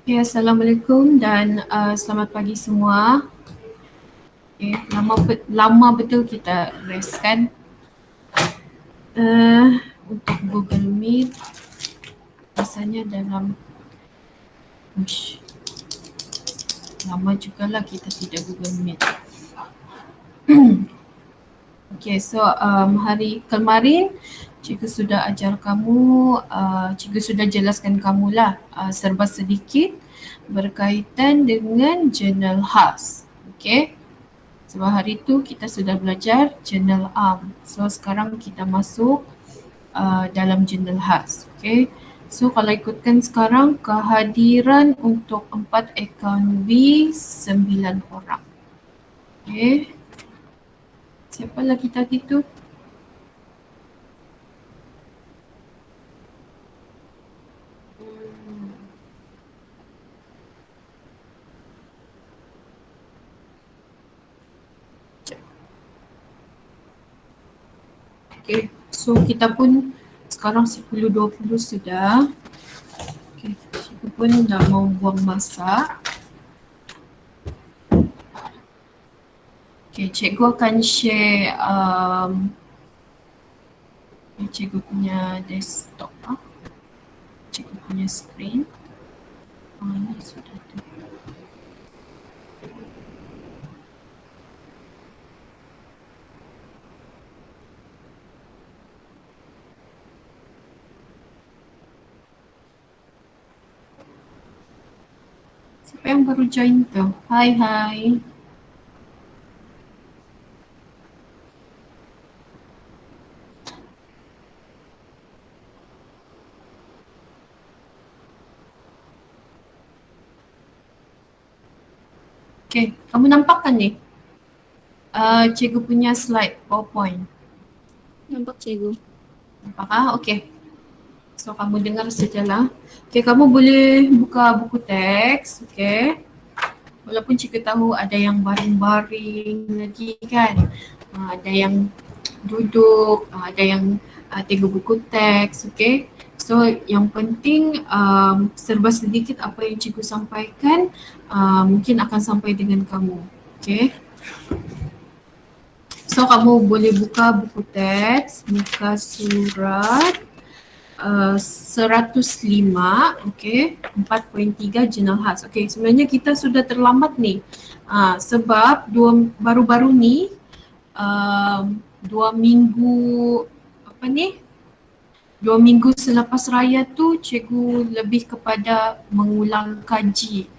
Okay, Assalamualaikum dan selamat pagi semua. Okay, lama betul kita rest kan. Untuk Google Meet rasanya dalam lama jugalah kita tidak Google Meet. Okay, so hari kemarin cikgu sudah ajar kamu, cikgu sudah jelaskan kamulah serba sedikit berkaitan dengan jurnal khas. Okay. Sebab hari tu kita sudah belajar jurnal am. So sekarang kita masuk dalam jurnal khas. Okay. So kalau ikutkan sekarang kehadiran untuk 4 akaun B 9 orang. Okay. Siapa lagi tadi tu? Okay. So kita pun sekarang 10.20 sudah. Okay. Kita pun dah mau buang masa. Okay, cikgu akan share cikgu punya desktop, cikgu punya screen. Ini sudah tu. Siapa yang baru join tu? Hai. Okay, kamu nampak kan ni? Cikgu punya slide PowerPoint. Nampak cikgu. Nampak Okay. So kamu dengar sajalah. Okay, kamu boleh buka buku teks. Okay. Walaupun cikgu tahu ada yang baring-baring lagi kan. Ada yang duduk, ada yang tengok buku teks. Okay. So yang penting serba sedikit apa yang cikgu sampaikan mungkin akan sampai dengan kamu. Okay. So kamu boleh buka buku teks muka surat 105, okay, 4.3 jurnal khas. Okay, sebenarnya kita sudah terlambat ni sebab baru-baru ni 2 minggu 2 minggu selepas raya tu cikgu lebih kepada mengulang kaji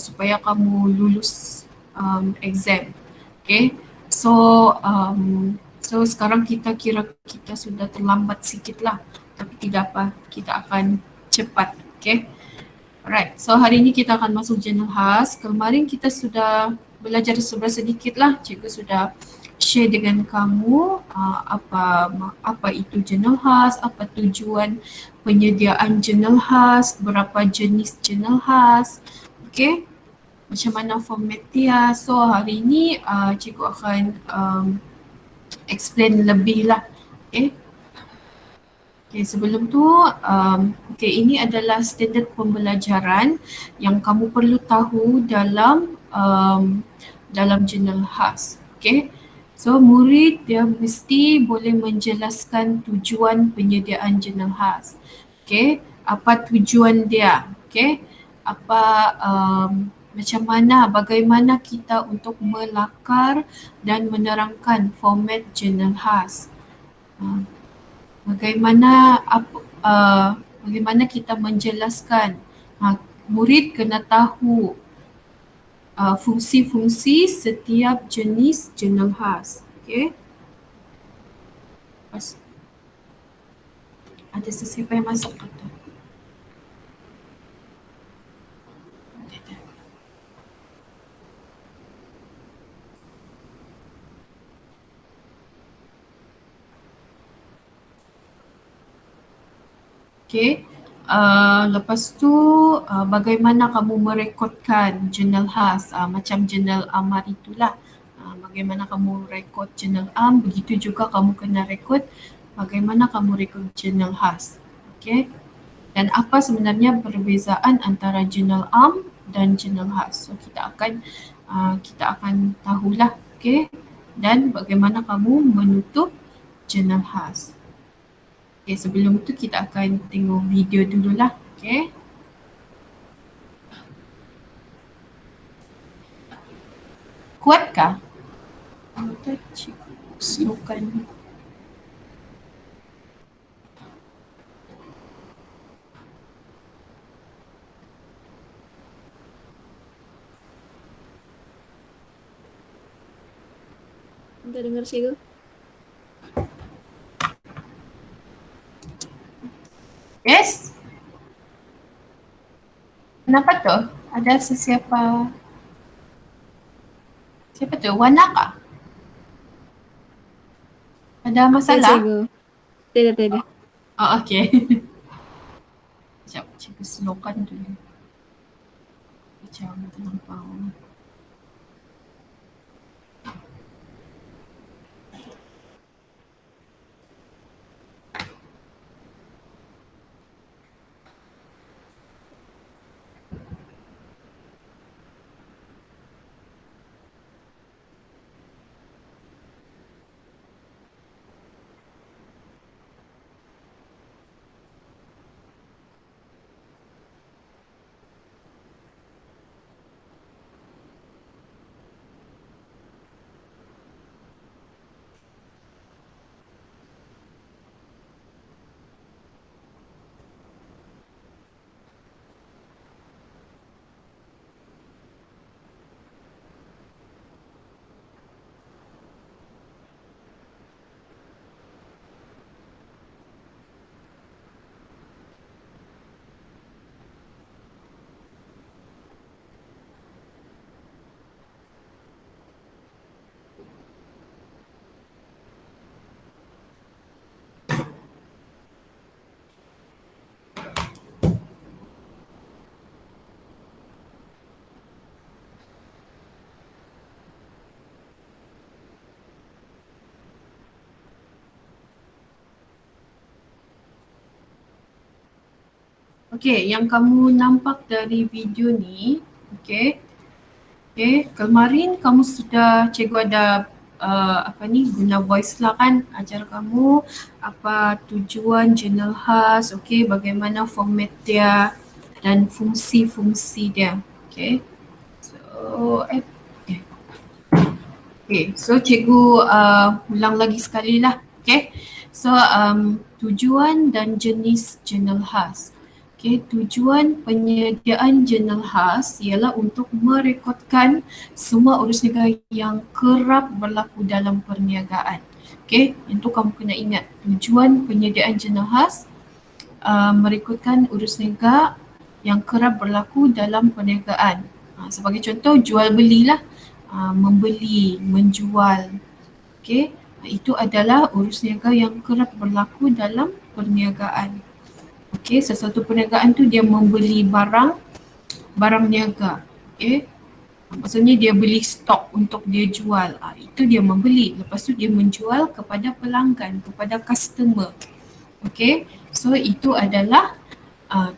supaya kamu lulus exam. Okay, so sekarang kita kira kita sudah terlambat sikit lah, tapi tidak apa, kita akan cepat. Okay, alright, so hari ini kita akan masuk jurnal khas. Kemarin kita sudah belajar sedikit lah, cikgu sudah share dengan kamu apa itu jurnal khas, apa tujuan penyediaan jurnal khas, berapa jenis jurnal khas, okay, macam mana format dia. So hari ini cikgu akan explain lebih lah. Okay. Okay, sebelum tu okay, ini adalah standard pembelajaran yang kamu perlu tahu dalam jurnal khas. Okay. So murid dia mesti boleh menjelaskan tujuan penyediaan jurnal khas. Okay, apa tujuan dia? Okay, apa macam mana, bagaimana kita untuk melakar dan menerangkan format jurnal khas. Bagaimana kita menjelaskan, murid kena tahu fungsi-fungsi setiap jenis jurnal khas. Okay. Ada sesiapa yang masuk ke tu? Okay. Lepas tu bagaimana kamu merekodkan jurnal khas, macam jurnal am itulah. Bagaimana kamu rekod jurnal am, begitu juga kamu kena rekod bagaimana kamu rekod jurnal khas. Okay. Dan apa sebenarnya perbezaan antara jurnal am dan jurnal khas. So kita akan tahulah, okay? Dan bagaimana kamu menutup jurnal khas. Okay, sebelum tu kita akan tengok video dululah, okay? Kuatkah? Kita slowkan. Kita dengar cikgu. Yes? Kenapa tu? Ada sesiapa? Siapa tu? Wana kah? Ada Ya, masalah? cikgu. Tidak. Oh, okay. Sekejap, cikgu slowkan dulu. Macam terlampau. Okay, yang kamu nampak dari video ni, okay, kemarin kamu sudah, cikgu ada guna voice lah kan, ajar kamu apa tujuan jurnal khas, okay, bagaimana format dia dan fungsi-fungsi dia, okay. So, so cikgu ulang lagi sekali lah, okay. So, tujuan dan jenis jurnal khas. Okay, tujuan penyediaan jurnal khas ialah untuk merekodkan semua urus negara yang kerap berlaku dalam perniagaan. Okay, itu kamu kena ingat. Tujuan penyediaan jurnal khas merekodkan urus negara yang kerap berlaku dalam perniagaan. Sebagai contoh, jual belilah, membeli, menjual. Okay, itu adalah urus niaga yang kerap berlaku dalam perniagaan. Okay, sesuatu perniagaan tu dia membeli barang niaga. Okay, maksudnya dia beli stok untuk dia jual. Itu dia membeli. Lepas tu dia menjual kepada pelanggan, kepada customer. Okay, so itu adalah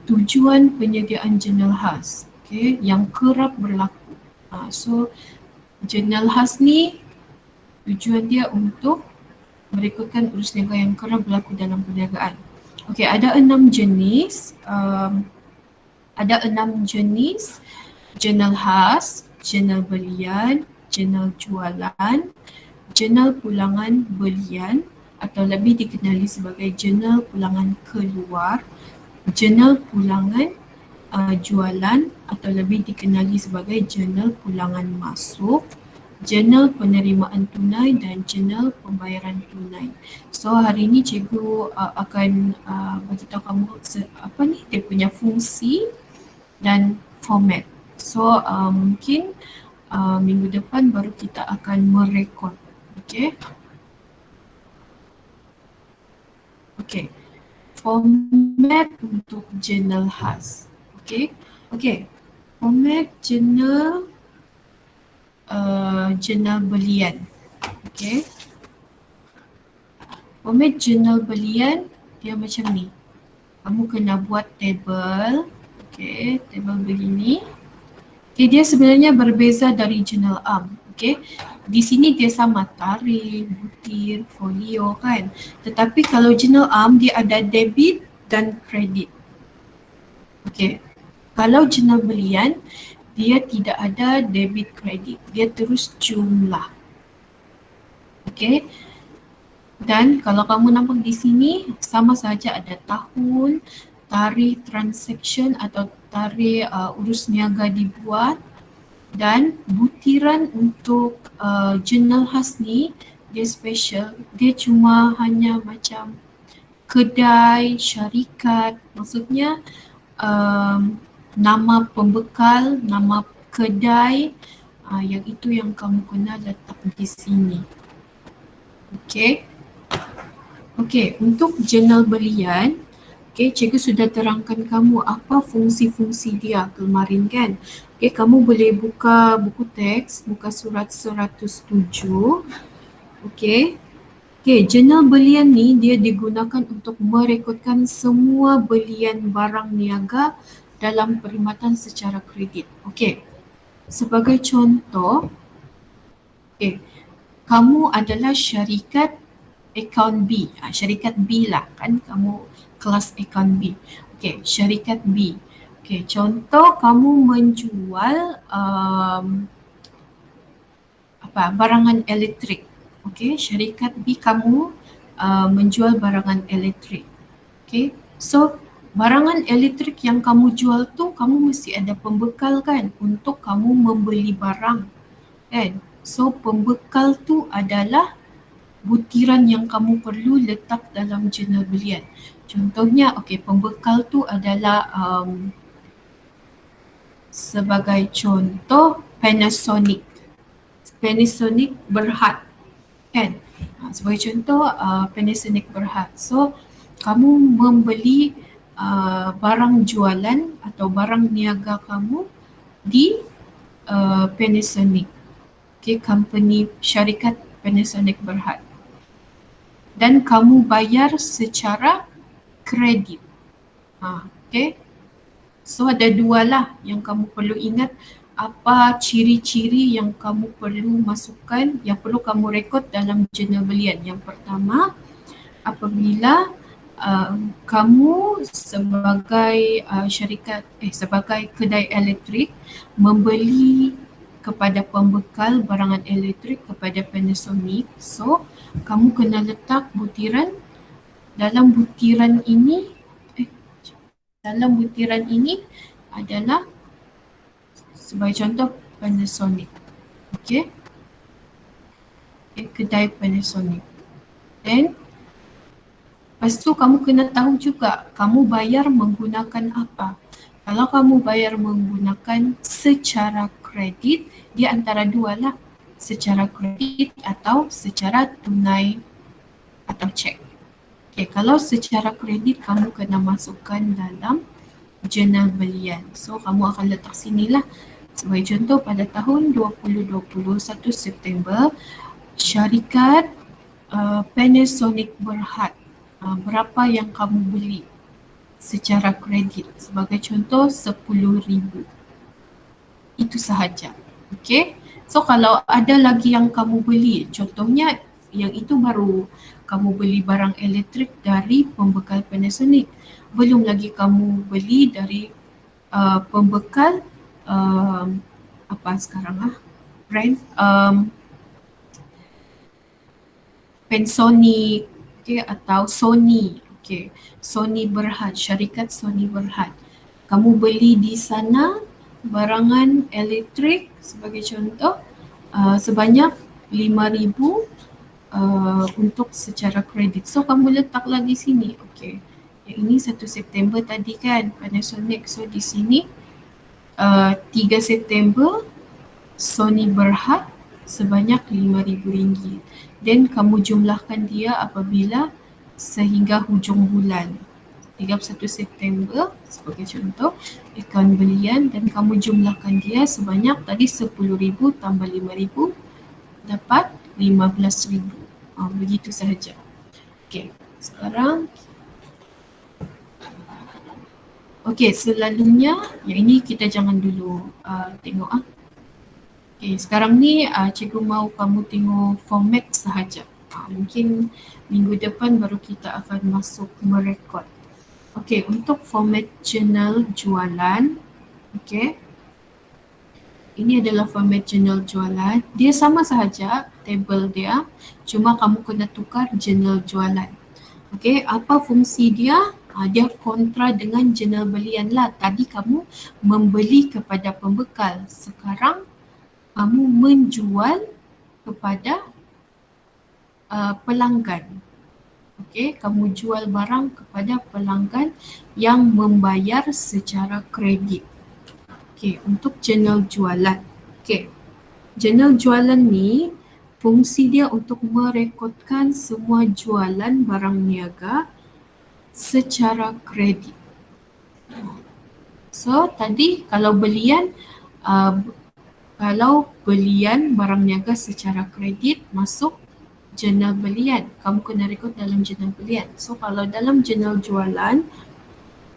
tujuan penyediaan jurnal khas. Okay, yang kerap berlaku. So jurnal khas ni tujuan dia untuk merekodkan urus niaga yang kerap berlaku dalam perniagaan. Okey, ada 6 jenis. Jurnal khas, jurnal belian, jurnal jualan, jurnal pulangan belian atau lebih dikenali sebagai jurnal pulangan keluar, jurnal pulangan jualan atau lebih dikenali sebagai jurnal pulangan masuk, jurnal penerimaan tunai dan jurnal pembayaran tunai. So hari ini cikgu akan beritahu kamu dia punya fungsi dan format. So mungkin minggu depan baru kita akan merekod. Okay. Okay. Format untuk jurnal khas. Okay. Format jurnal belian. Okay. Format jurnal belian dia macam ni. kamu kena buat table. Okay, table begini. Okay, dia sebenarnya berbeza dari journal arm. Okay, di sini dia sama tarikh, butir, folio kan. Tetapi kalau journal arm dia ada debit dan kredit. Okay, kalau journal belian dia tidak ada debit kredit, dia terus jumlah. Okay, dan kalau kamu nampak di sini sama saja ada tahun, tarikh transaction atau tarikh urus niaga dibuat, dan butiran untuk jurnal khas ni dia special, dia cuma hanya macam kedai, syarikat, maksudnya nama pembekal, nama kedai, yang itu yang kamu kena letak di sini. Okay. Okay, untuk jurnal belian, okay, cikgu sudah terangkan kamu apa fungsi-fungsi dia kemarin kan. Okay, kamu boleh buka buku teks, buka surat 107. Okay. Okay, jurnal belian ni dia digunakan untuk merekodkan semua belian barang niaga dalam perkhidmatan secara kredit. Okay, sebagai contoh, okay, kamu adalah syarikat akaun B, syarikat B lah kan, kamu kelas akaun B. Okay, syarikat B. Okay, contoh kamu menjual barangan elektrik. Okay, syarikat B kamu menjual barangan elektrik. Okay, so barangan elektrik yang kamu jual tu kamu mesti ada pembekal kan untuk kamu membeli barang kan. So pembekal tu adalah butiran yang kamu perlu letak dalam jurnal belian. Contohnya, okay, pembekal tu adalah sebagai contoh Panasonic. Panasonic Berhad kan. Sebagai contoh Panasonic Berhad. So, kamu membeli barang jualan atau barang niaga kamu di Panasonic. Okay, company syarikat Panasonic Berhad. Dan kamu bayar secara kredit. Okay. So ada dua lah yang kamu perlu ingat, apa ciri-ciri yang kamu perlu masukkan, yang perlu kamu rekod dalam jurnal belian. Yang pertama, apabila kamu sebagai sebagai kedai elektrik membeli kepada pembekal barangan elektrik kepada Panasonic, so kamu kena letak butiran dalam butiran ini adalah sebagai contoh Panasonic. Okay, kedai Panasonic. Dan lepas tu kamu kena tahu juga kamu bayar menggunakan apa. Kalau kamu bayar menggunakan secara kredit, dia antara dua lah, secara kredit atau secara tunai atau cek. Okay, kalau secara kredit kamu kena masukkan dalam jurnal belian. So kamu akan letak sinilah. Sebagai contoh pada tahun 2021 September, syarikat Panasonic Berhad, berapa yang kamu beli secara kredit? Sebagai contoh 10,000. Itu sahaja. Okay. So kalau ada lagi yang kamu beli, contohnya yang itu baru kamu beli barang elektrik dari pembekal Panasonic. Belum lagi kamu beli dari pembekal apa sekarang brand Panasonic, okay, atau Sony. Okay, Sony Berhad, syarikat Sony Berhad. Kamu beli di sana barangan elektrik sebagai contoh sebanyak 5,000 untuk secara kredit. So kamu letaklah di sini. Okay, yang ini 1 September tadi kan Panasonic. So di sini 3 September Sony Berhad sebanyak RM5,000. Dan kamu jumlahkan dia apabila sehingga hujung bulan 31 September sebagai contoh akaun belian, dan kamu jumlahkan dia sebanyak tadi 10,000 tambah 5,000 dapat 15,000. Begitu sahaja. Okey, sekarang Okey, selalunya yang ini kita jangan dulu tengok ah. Okey, sekarang ni cikgu mau kamu tengok format sahaja. Mungkin minggu depan baru kita akan masuk merekod. Okey, untuk format jurnal jualan, okey. Ini adalah format jurnal jualan. Dia sama sahaja table dia, cuma kamu kena tukar jurnal jualan. Okey, apa fungsi dia? Dia kontra dengan jurnal belian lah. Tadi kamu membeli kepada pembekal. Sekarang kamu menjual kepada pelanggan. Okey, kamu jual barang kepada pelanggan yang membayar secara kredit. Okey, untuk jurnal jualan. Okey, jurnal jualan ni fungsi dia untuk merekodkan semua jualan barang niaga secara kredit. So tadi kalau belian barang niaga secara kredit masuk jurnal belian, kamu kena rekod dalam jurnal belian. So kalau dalam jurnal jualan,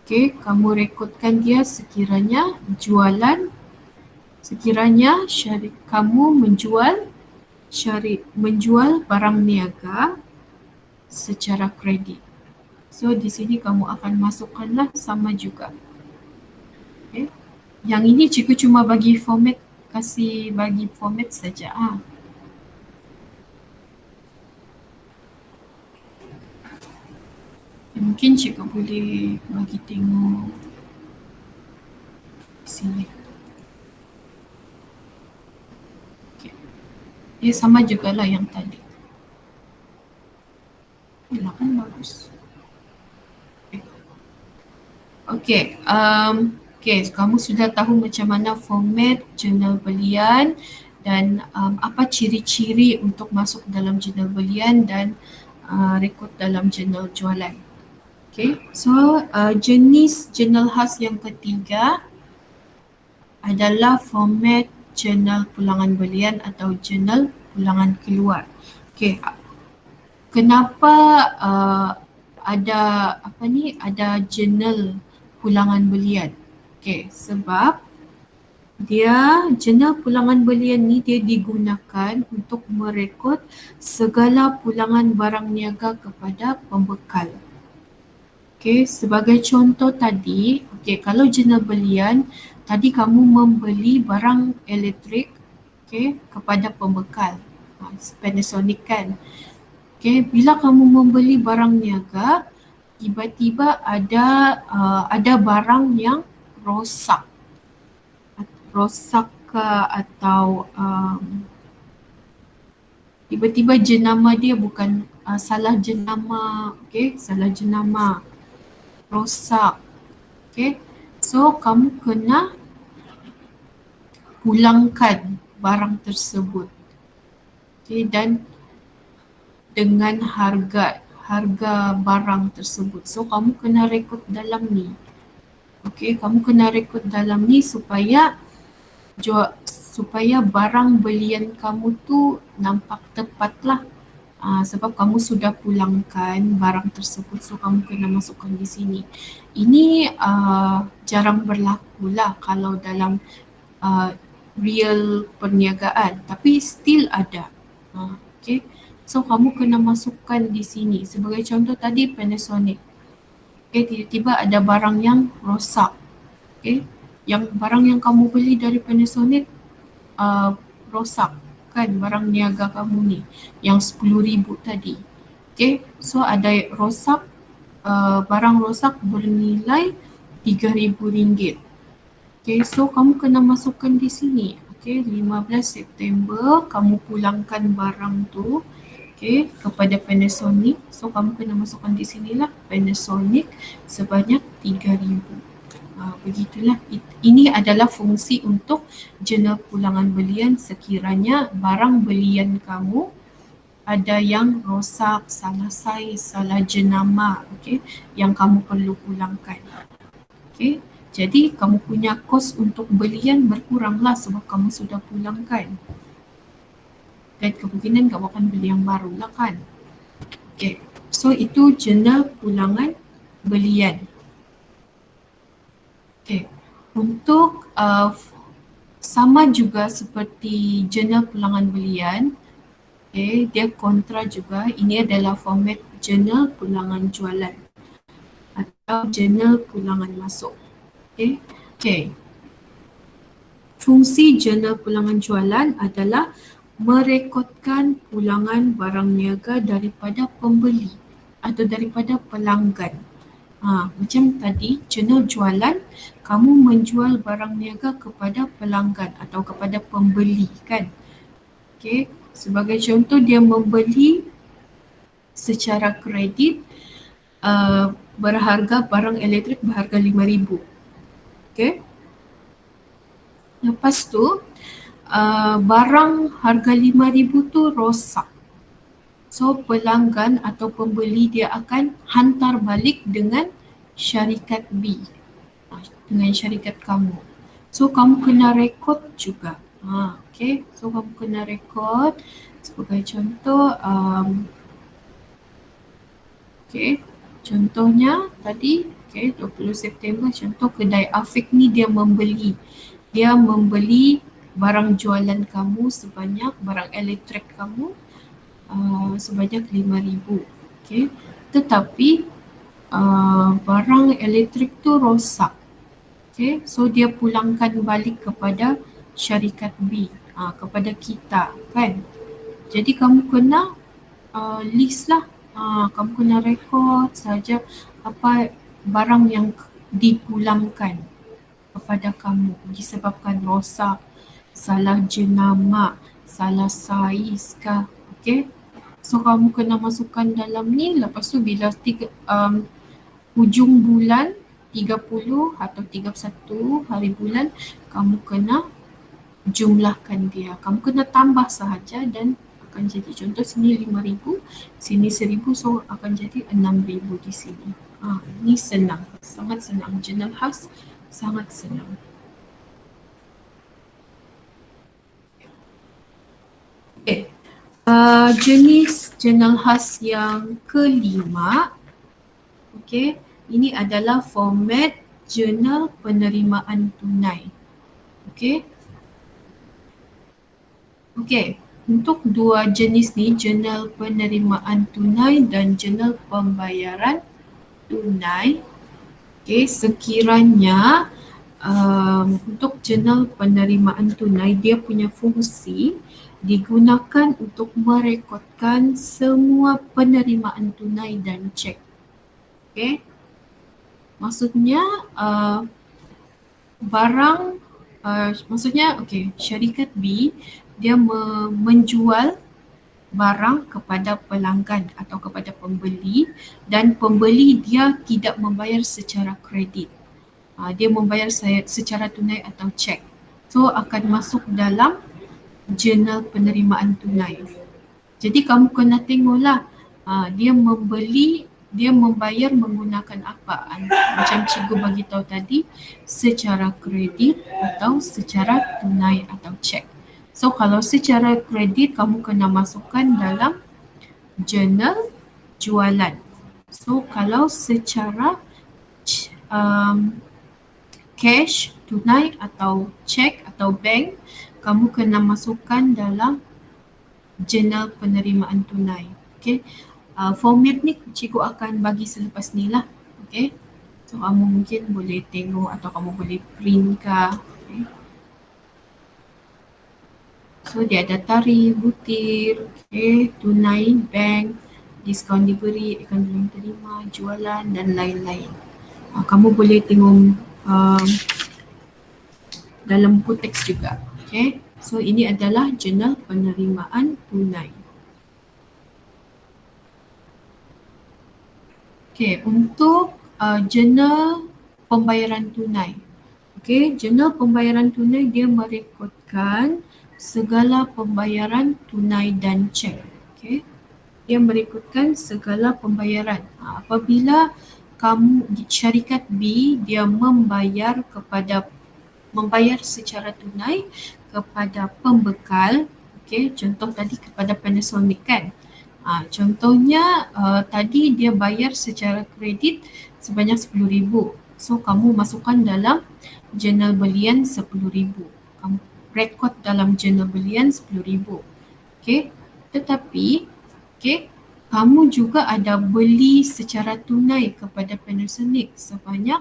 okey, kamu rekodkan dia sekiranya kamu menjual barang niaga secara kredit. So di sini kamu akan masukkanlah sama juga. Okay. Yang ini cikgu cuma bagi format saja. Mungkin cikgu boleh bagi tengok sini. Okay. Dia sama jugalah yang tadi. Yalah kan bagus. Okay. Okay, kamu sudah tahu macam mana format jurnal belian dan apa ciri-ciri untuk masuk dalam jurnal belian dan rekod dalam jurnal jualan. Okay, so jenis jurnal khas yang ketiga adalah format jurnal pulangan belian atau jurnal pulangan keluar. Okay, kenapa ada jurnal pulangan belian? Okay, sebab jurnal pulangan belian ni dia digunakan untuk merekod segala pulangan barang niaga kepada pembekal. Okay, sebagai contoh tadi, okay, kalau jurnal belian, tadi kamu membeli barang elektrik, okay, kepada pembekal, Panasonic kan. Okay, bila kamu membeli barang niaga, tiba-tiba ada barang yang rosak atau tiba-tiba jenama dia bukan salah jenama, okay, rosak, okay. So kamu kena pulangkan barang tersebut, okay, dan dengan harga barang tersebut. So kamu kena rekod dalam ni. Okay, kamu kena rekod dalam ni supaya barang belian kamu tu nampak tepat lah. Sebab kamu sudah pulangkan barang tersebut, so kamu kena masukkan di sini. Ini jarang berlaku lah kalau dalam real perniagaan, tapi still ada. Okay, so kamu kena masukkan di sini. Sebagai contoh tadi Panasonic. Okay, tiba-tiba ada barang yang rosak. Okay, barang yang kamu beli dari Panasonic rosak kan, barang niaga kamu ni yang 10,000 tadi. Okay, so ada rosak, barang rosak bernilai RM3,000. Okay, so kamu kena masukkan di sini. Okay, 15 September kamu pulangkan barang tu, okay, kepada Panasonic. So kamu kena masukkan di sinilah Panasonic sebanyak 3,000. Begitulah. Ini adalah fungsi untuk jurnal pulangan belian sekiranya barang belian kamu ada yang rosak, salah saiz, salah jenama, okay, yang kamu perlu pulangkan. Okay, jadi kamu punya kos untuk belian berkuranglah sebab kamu sudah pulangkan. Dan kemungkinan kamu akan beli yang baru lah kan. Okay, so itu jurnal pulangan belian. Okay. Untuk sama juga seperti jurnal pulangan belian, okay, dia kontra juga. Ini adalah format jurnal pulangan jualan atau jurnal pulangan masuk. Okay. Okay. Fungsi jurnal pulangan jualan adalah merekodkan pulangan barang niaga daripada pembeli atau daripada pelanggan. Macam tadi, jurnal jualan, kamu menjual barang niaga kepada pelanggan atau kepada pembeli kan. Okay. Sebagai contoh, dia membeli secara kredit berharga barang elektrik berharga RM5,000. Okay. Lepas tu, barang harga RM5,000 tu rosak. So, pelanggan atau pembeli dia akan hantar balik dengan syarikat B, dengan syarikat kamu. So, kamu kena rekod juga. Okay. So, kamu kena rekod sebagai contoh. Okay. Contohnya tadi, okay, 20 September, contoh kedai Afiq ni dia membeli barang jualan kamu sebanyak, barang elektrik kamu sebanyak RM5,000. Okay. Tetapi barang elektrik tu rosak. Okay. So dia pulangkan balik kepada syarikat B, kepada kita kan. Jadi kamu kena list lah. Kamu kena rekod saja apa barang yang dipulangkan kepada kamu disebabkan rosak, salah jenama, salah saiz kah. Okay. So kamu kena masukkan dalam ni. Lepas tu bila hujung bulan 30 atau 31 hari bulan, kamu kena jumlahkan dia. Kamu kena tambah sahaja dan akan jadi, contoh sini RM5,000, sini RM1,000, so akan jadi RM6,000 di sini. Ini senang, sangat senang. Jurnal khas sangat senang. Okay. Jenis jurnal khas yang kelima, okay, ini adalah format jurnal penerimaan tunai. Okay. Okay. Untuk dua jenis ni, jurnal penerimaan tunai dan jurnal pembayaran tunai, okay, sekiranya untuk jurnal penerimaan tunai, dia punya fungsi digunakan untuk merekodkan semua penerimaan tunai dan cek. Okay. Maksudnya syarikat B dia menjual barang kepada pelanggan atau kepada pembeli, dan pembeli dia tidak membayar secara kredit. Dia membayar secara tunai atau cek. So akan masuk dalam jurnal penerimaan tunai. Jadi kamu kena tengoklah dia membayar menggunakan apa. Macam cikgu bagi tahu tadi, secara kredit atau secara tunai atau cek. So kalau secara kredit, kamu kena masukkan dalam jurnal jualan. So kalau secara cash, tunai atau cek atau bank, kamu kena masukkan dalam jurnal penerimaan tunai. Okay. Format ni cikgu akan bagi selepas ni lah. Okay. So kamu mungkin boleh tengok atau kamu boleh print kah. Okay. So dia ada tarikh, butir, okay, tunai, bank, diskaun diberi, akaun belum terima, jualan dan lain-lain. Kamu boleh tengok dalam buku teks juga. Okay. So ini adalah jurnal penerimaan tunai. Okay, untuk jurnal pembayaran tunai. Okay, jurnal pembayaran tunai dia merekodkan segala pembayaran tunai dan cek. Okay, dia merekodkan segala pembayaran. Apabila syarikat B dia membayar secara tunai kepada pembekal, okay, contoh tadi kepada Panasonic kan. Contohnya tadi dia bayar secara kredit sebanyak RM10,000. So kamu masukkan dalam jurnal belian 10,000. Kamu rekod dalam jurnal belian 10,000. Okay. Tetapi okay, kamu juga ada beli secara tunai kepada Panasonic sebanyak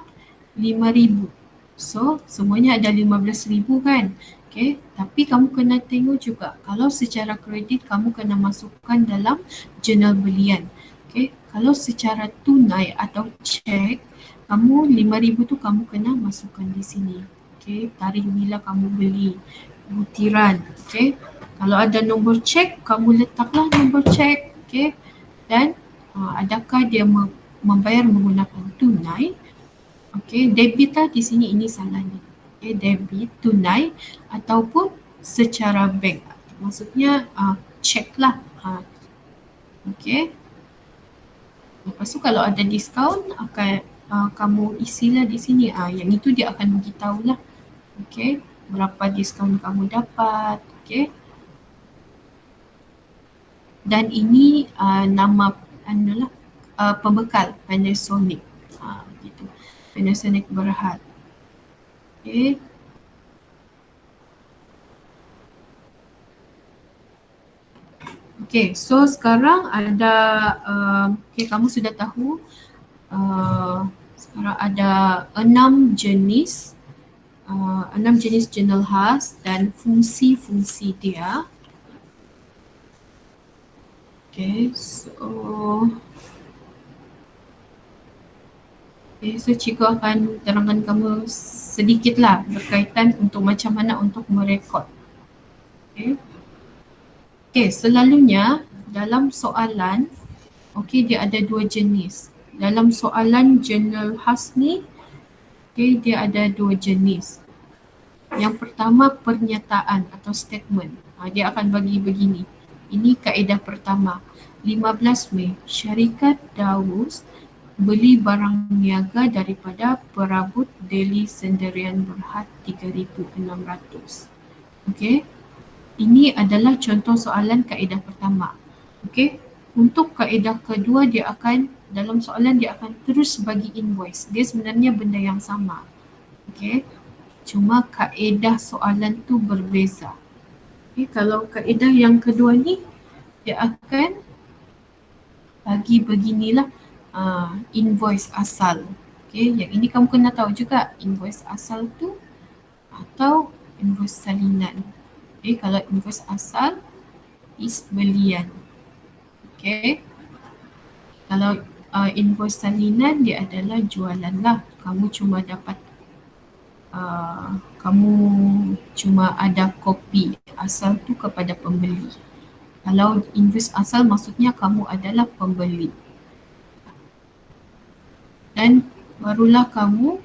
5,000. So semuanya ada 15,000 kan. Okay. Tapi kamu kena tengok juga kalau secara kredit kamu kena masukkan dalam jurnal belian. Okay. Kalau secara tunai atau cek, kamu 5,000 tu kamu kena masukkan di sini. Okay. Tarikh bila kamu beli butiran. Okay. Kalau ada nombor cek, kamu letaklah nombor cek. Okay. Dan adakah dia membayar menggunakan tunai? Okay. Debit lah di sini, ini salahnya. Okay. Debit, tunai ataupun secara bank. Maksudnya cek lah. Okay. Lepas tu kalau ada diskaun akan kamu isilah di sini. Yang itu dia akan beritahu lah. Okay. Berapa diskaun kamu dapat. Okay. Dan ini nama pembekal Panasonic. Gitu. Panasonic Berhad. Okay. Okay, so sekarang ada, okay, kamu sudah tahu sekarang ada 6 jenis jurnal khas dan fungsi-fungsi dia. Okay, so cikgu akan terangkan kamu sedikitlah berkaitan untuk macam mana untuk merekod. Okay. Okay, selalunya dalam soalan, okay, dia ada 2 jenis. Dalam soalan jurnal khas ni, okay, dia ada 2 jenis. Yang pertama pernyataan atau statement. Dia akan bagi begini. Ini kaedah pertama. 15 Mei, syarikat Daus beli barang niaga daripada perabot Delhi Sendirian Berhad 3,600. Okay. Ini adalah contoh soalan kaedah pertama. Okey, untuk kaedah kedua dia akan dalam soalan dia akan terus bagi invoice. Dia sebenarnya benda yang sama. Okey. Cuma kaedah soalan tu berbeza. Okey, kalau kaedah yang kedua ni dia akan bagi beginilah invoice asal. Okey, yang ini kamu kena tahu juga invoice asal tu atau invoice salinan. Okay, kalau invoice asal is belian. Okay. Kalau invoice salinan dia adalah jualan lah. Kamu cuma dapat kamu cuma ada kopi asal tu kepada pembeli. Kalau invoice asal maksudnya kamu adalah pembeli. Dan barulah kamu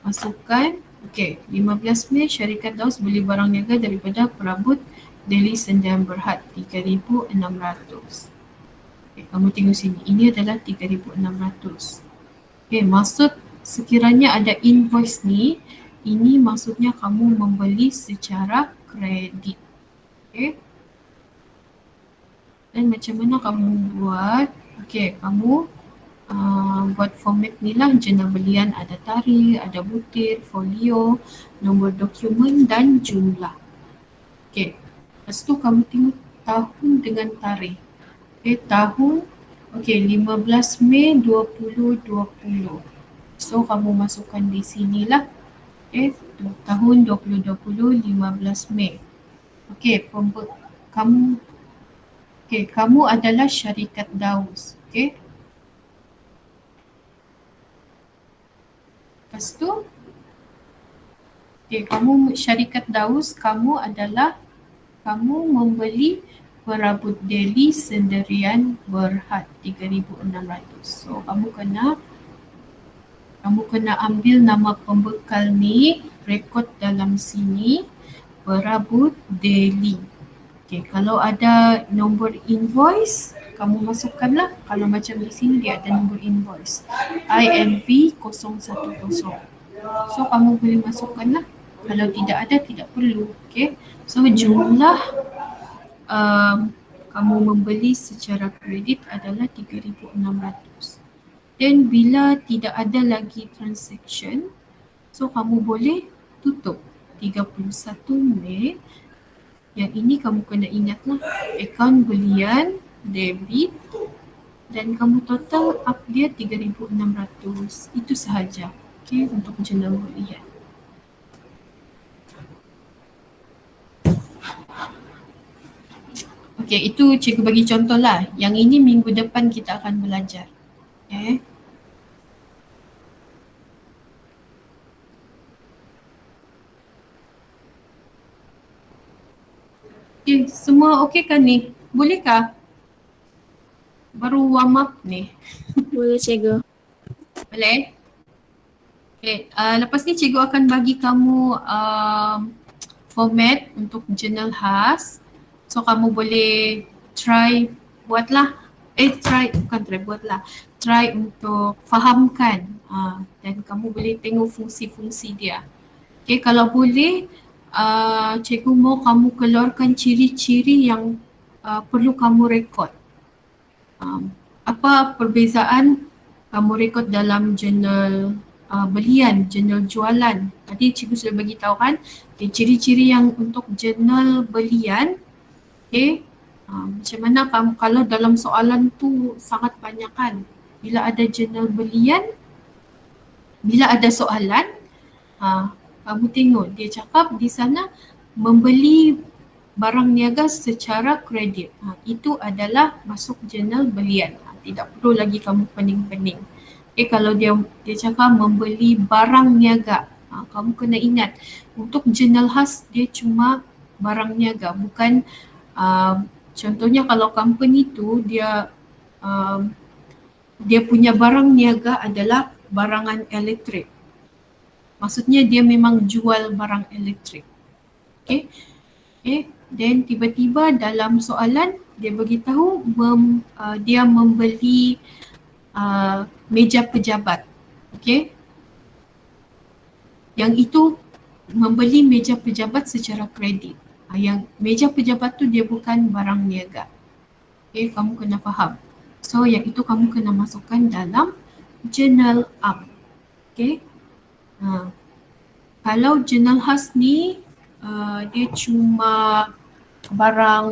masukkan. Okey, 15 Mei syarikat Daus beli barang niaga daripada perabot Delhi Sendirian Berhad 3,600. Okey, kamu tengok sini. Ini adalah 3,600. Okey, maksud sekiranya ada invoice ni, ini maksudnya kamu membeli secara kredit. Okey. Dan macam mana kamu buat? Okey, kamu buat format ni lah. Jurnal belian ada tarikh, ada butir, folio, nombor dokumen dan jumlah. Okey. Lepas tu kamu tengok tahun dengan tarikh. Okey, tahun 15 Mei 2020. So kamu masukkan di sinilah. Okey, tahun 2020 15 Mei. Okey, kamu adalah syarikat Daus. Okey. Lepas tu, kamu syarikat Daus, kamu membeli perabot Delhi Sendirian Berhad 3,600. So kamu kena ambil nama pembekal ni, rekod dalam sini, perabot Delhi. Okay, kalau ada nombor invoice, kamu masukkanlah. Kalau macam di sini dia ada nombor invoice. INV 010. So kamu boleh masukkanlah. Kalau tidak ada, tidak perlu. Okay. So jumlah kamu membeli secara kredit adalah 3,600. Dan bila tidak ada lagi transaction, so kamu boleh tutup 31 Mei. Yang ini kamu kena ingatlah, akaun belian debit dan kamu total up dia 3,600. Itu sahaja. Okay, untuk jurnal belian. Okay, itu cikgu bagi contoh lah. Yang ini minggu depan kita akan belajar. Okay. Okay, semua okay kan ni? Bolehkah? Baru warm up ni. Boleh cikgu. Boleh? Okay, lepas ni cikgu akan bagi kamu format untuk jurnal khas. So kamu boleh try buatlah. Try untuk fahamkan dan kamu boleh tengok fungsi-fungsi dia. Okay, kalau boleh cikgu mau kamu keluarkan ciri-ciri yang perlu kamu rekod. Apa perbezaan kamu rekod dalam jurnal belian, jurnal jualan. Tadi cikgu sudah bagi tahu kan, okay, ciri-ciri yang untuk jurnal belian, okay, macam mana kamu kalau dalam soalan tu sangat banyak kan. Bila ada jurnal belian, bila ada soalan, kamu tengok dia cakap di sana membeli barang niaga secara kredit. Itu adalah masuk jurnal belian. Tidak perlu lagi kamu pening-pening. Okay, kalau dia cakap membeli barang niaga, kamu kena ingat untuk jurnal khas dia cuma barang niaga, bukan contohnya kalau company tu dia dia punya barang niaga adalah barangan elektrik. Maksudnya dia memang jual barang elektrik. Okay. Okay. Dan tiba-tiba dalam soalan dia beritahu dia membeli meja pejabat. Okay. Yang itu membeli meja pejabat secara kredit. Yang meja pejabat tu dia bukan barang niaga. Okay, kamu kena faham. So yang itu kamu kena masukkan dalam jurnal am. Okay. Kalau jurnal khas ni dia cuma barang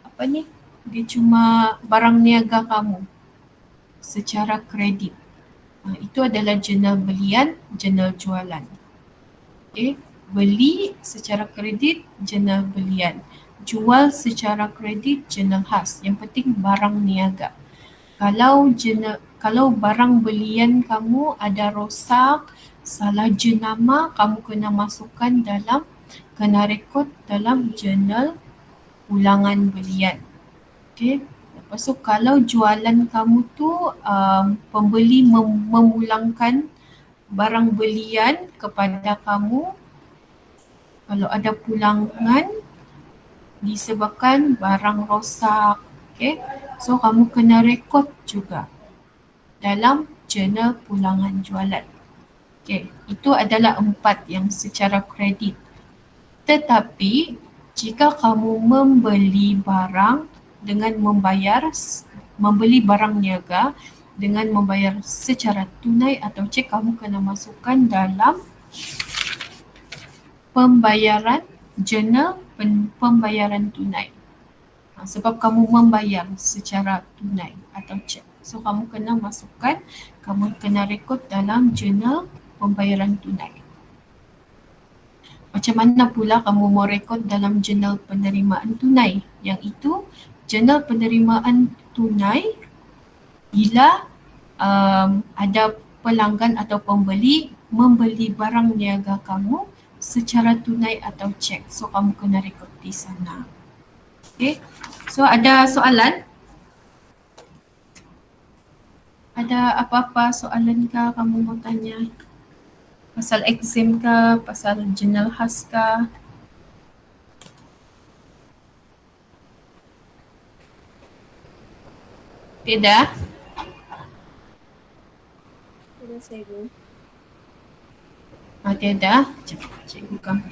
apa ni? Dia cuma barang niaga kamu secara kredit. Itu adalah jurnal belian, jurnal jualan. Okay. Beli secara kredit, jurnal belian. Jual secara kredit, jurnal khas. Yang penting barang niaga. Kalau barang belian kamu ada rosak, salah jenama, kamu kena rekod dalam jurnal ulangan belian. Okay. Lepas tu kalau jualan kamu tu pembeli memulangkan barang belian kepada kamu, kalau ada pulangan disebabkan barang rosak, okay, so kamu kena rekod juga dalam jurnal pulangan jualan. Okay, itu adalah 4 yang secara kredit. Tetapi jika kamu membeli barang dengan membeli barang niaga dengan membayar secara tunai atau cek, kamu kena masukkan dalam pembayaran jurnal pembayaran tunai. Sebab kamu membayar secara tunai atau cek. So kamu kena rekod dalam jurnal pembayaran tunai. Macam mana pula kamu mau rekod dalam jurnal penerimaan tunai? Yang itu jurnal penerimaan tunai bila ada pelanggan atau pembeli membeli barang niaga kamu secara tunai atau cek. So kamu kena rekod di sana. Okay. So ada soalan? Ada apa-apa soalan kah kamu mau tanya? Pasal exam kah? Pasal jurnal khas kah? Tidak? Tidak cikgu. Tidak? Cepat cikgu kamu.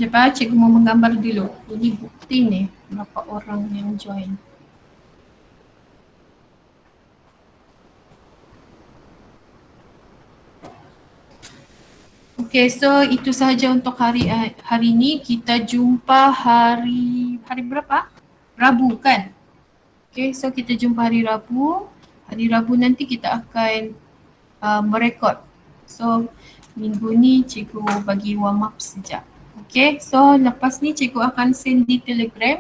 Sekejap, cikgu mau menggambar dulu. Ini bukti ni berapa orang yang join. Okay, so itu sahaja untuk hari ini. Kita jumpa hari berapa? Rabu kan? Okay, so kita jumpa hari Rabu. Hari Rabu nanti kita akan merekod. So minggu ni cikgu bagi warm up sekejap. Okay, so lepas ni cikgu akan send di Telegram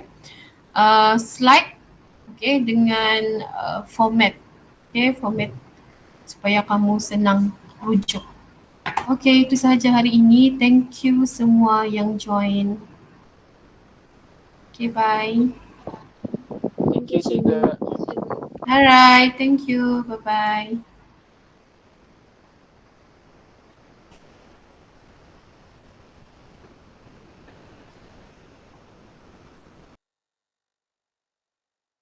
slide, okay, dengan format, okay, format supaya kamu senang rujuk. Okay, itu sahaja hari ini. Thank you semua yang join. Okay, bye. Thank you, cikgu. Alright, thank you. Bye-bye.